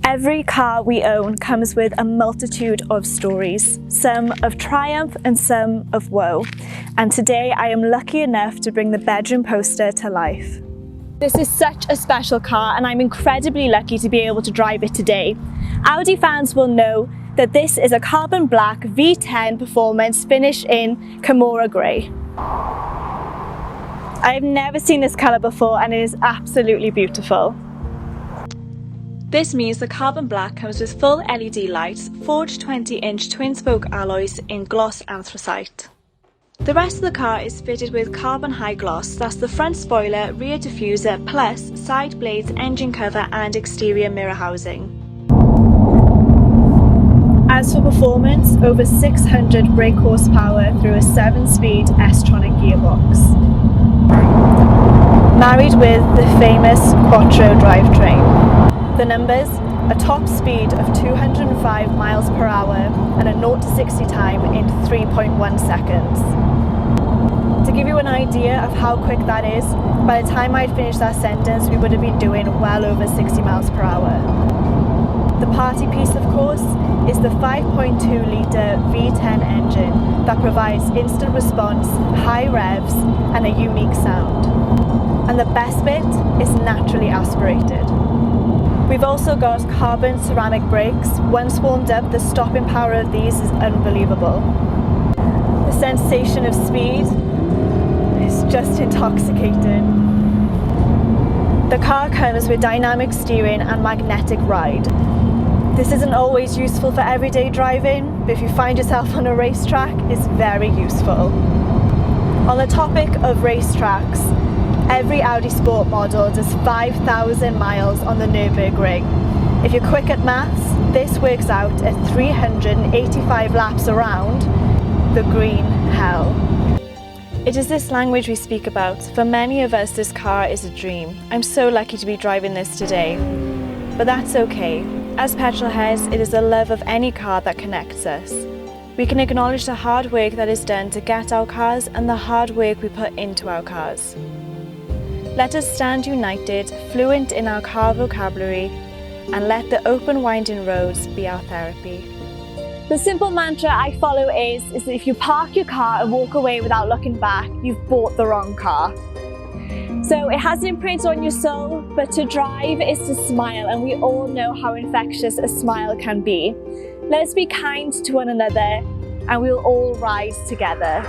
Every car we own comes with a multitude of stories, some of triumph and some of woe. And today I am lucky enough to bring the bedroom poster to life. This is such a special car and I'm incredibly lucky to be able to drive it today. Audi fans will know that this is a carbon black V10 performance finished in Kemora Grey. I've never seen this colour before and it is absolutely beautiful. This means the carbon black comes with full LED lights, forged 20-inch twin-spoke alloys in gloss anthracite. The rest of the car is fitted with carbon high gloss, that's the front spoiler, rear diffuser, plus side blades, engine cover and exterior mirror housing. As for performance, over 600 brake horsepower through a 7-speed S-tronic gearbox. Married with the famous Quattro drivetrain. The numbers, a top speed of 205 miles per hour and a 0 to 60 time in 3.1 seconds. To give you an idea of how quick that is, by the time I'd finished that sentence, we would have been doing well over 60 miles per hour. The party piece, of course, is the 5.2 litre V10 engine that provides instant response, high revs and a unique sound. And the best bit is naturally aspirated. We've also got carbon ceramic brakes. Once warmed up, the stopping power of these is unbelievable. The sensation of speed is just intoxicating. The car comes with dynamic steering and magnetic ride. This isn't always useful for everyday driving, but if you find yourself on a racetrack, it's very useful. On the topic of racetracks, every Audi sport model does 5,000 miles on the Nürburgring. If you're quick at maths, this works out at 385 laps around the green hell. It is this language we speak about. For many of us, this car is a dream. I'm so lucky to be driving this today. But that's okay. As petrolheads, it is the love of any car that connects us. We can acknowledge the hard work that is done to get our cars and the hard work we put into our cars. Let us stand united, fluent in our car vocabulary, and let the open winding roads be our therapy. The simple mantra I follow is that if you park your car and walk away without looking back, you've bought the wrong car. So it has an imprint on your soul, but to drive is to smile, and we all know how infectious a smile can be. Let us be kind to one another, and we'll all rise together.